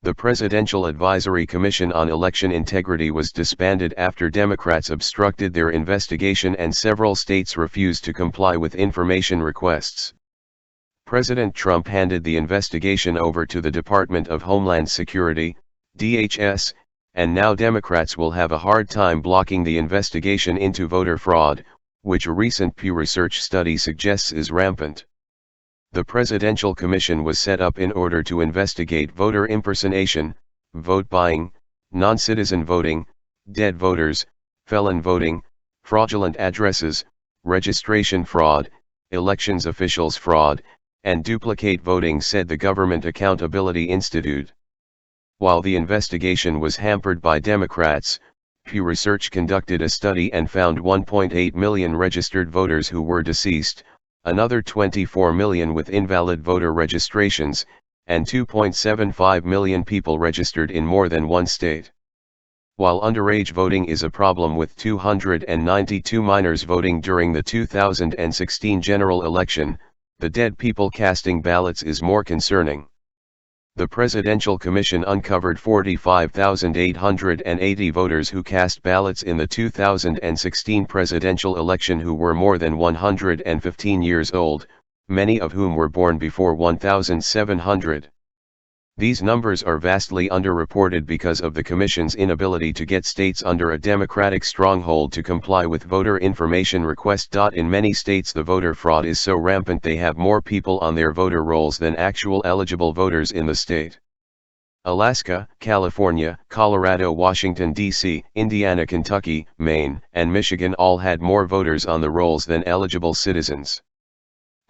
The Presidential Advisory Commission on Election Integrity was disbanded after Democrats obstructed their investigation and several states refused to comply with information requests. President Trump handed the investigation over to the Department of Homeland Security, DHS, and now Democrats will have a hard time blocking the investigation into voter fraud, which a recent Pew Research study suggests is rampant. The Presidential Commission was set up in order to investigate voter impersonation, vote buying, non-citizen voting, dead voters, felon voting, fraudulent addresses, registration fraud, elections officials fraud, and duplicate voting, said the Government Accountability Institute. While the investigation was hampered by Democrats, Pew Research conducted a study and found 1.8 million registered voters who were deceased, another 24 million with invalid voter registrations, and 2.75 million people registered in more than one state. While underage voting is a problem, with 292 minors voting during the 2016 general election, the dead people casting ballots is more concerning. The Presidential Commission uncovered 45,880 voters who cast ballots in the 2016 presidential election who were more than 115 years old, many of whom were born before 1700. These numbers are vastly underreported because of the Commission's inability to get states under a Democratic stronghold to comply with voter information requests. In many states the voter fraud is so rampant they have more people on their voter rolls than actual eligible voters in the state. Alaska, California, Colorado, Washington, D.C., Indiana, Kentucky, Maine, and Michigan all had more voters on the rolls than eligible citizens.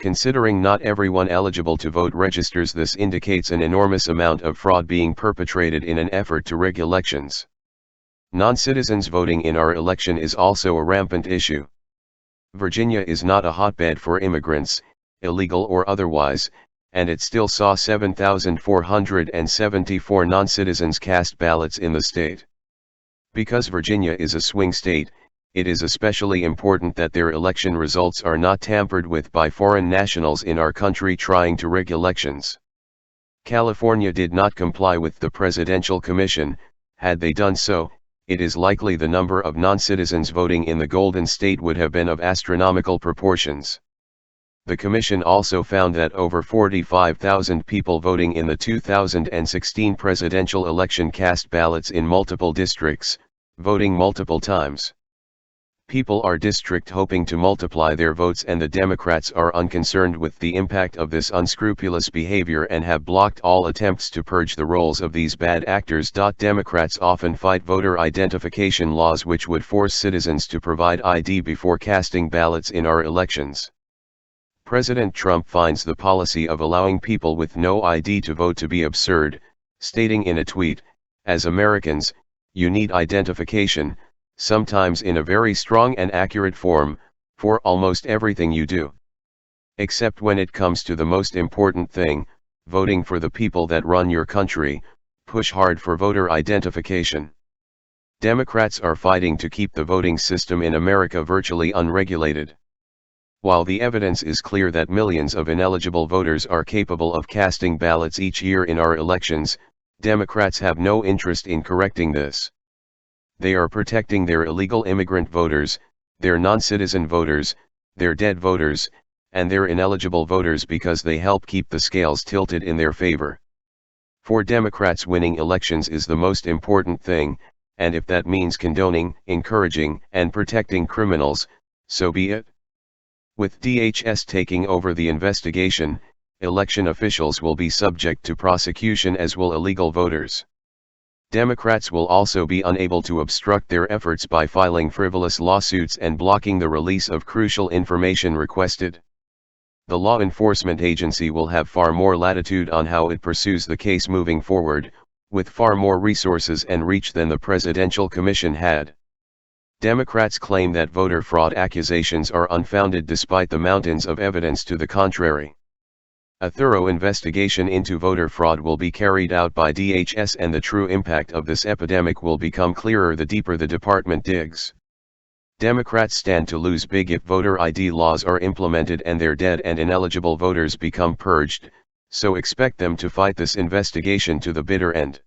Considering not everyone eligible to vote registers, this indicates an enormous amount of fraud being perpetrated in an effort to rig elections. Non-citizens voting in our election is also a rampant issue. Virginia is not a hotbed for immigrants, illegal or otherwise, and it still saw 7,474 non-citizens cast ballots in the state. Because Virginia is a swing state, it is especially important that their election results are not tampered with by foreign nationals in our country trying to rig elections. California did not comply with the Presidential Commission. Had they done so, it is likely the number of non-citizens voting in the Golden State would have been of astronomical proportions. The Commission also found that over 45,000 people voting in the 2016 presidential election cast ballots in multiple districts, voting multiple times. People are district hopping to multiply their votes, and the Democrats are unconcerned with the impact of this unscrupulous behavior and have blocked all attempts to purge the rolls of these bad actors. Democrats often fight voter identification laws which would force citizens to provide ID before casting ballots in our elections. President Trump finds the policy of allowing people with no ID to vote to be absurd, stating in a tweet, "As Americans, you need identification, sometimes in a very strong and accurate form, for almost everything you do. Except when it comes to the most important thing, voting for the people that run your country, push hard for voter identification." Democrats are fighting to keep the voting system in America virtually unregulated. While the evidence is clear that millions of ineligible voters are capable of casting ballots each year in our elections, Democrats have no interest in correcting this. They are protecting their illegal immigrant voters, their non-citizen voters, their dead voters, and their ineligible voters because they help keep the scales tilted in their favor. For Democrats, winning elections is the most important thing, and if that means condoning, encouraging, and protecting criminals, so be it. With DHS taking over the investigation, election officials will be subject to prosecution, as will illegal voters. Democrats will also be unable to obstruct their efforts by filing frivolous lawsuits and blocking the release of crucial information requested. The law enforcement agency will have far more latitude on how it pursues the case moving forward, with far more resources and reach than the Presidential Commission had. Democrats claim that voter fraud accusations are unfounded despite the mountains of evidence to the contrary. A thorough investigation into voter fraud will be carried out by DHS, and the true impact of this epidemic will become clearer the deeper the department digs. Democrats stand to lose big if voter ID laws are implemented and their dead and ineligible voters become purged, So expect them to fight this investigation to the bitter end.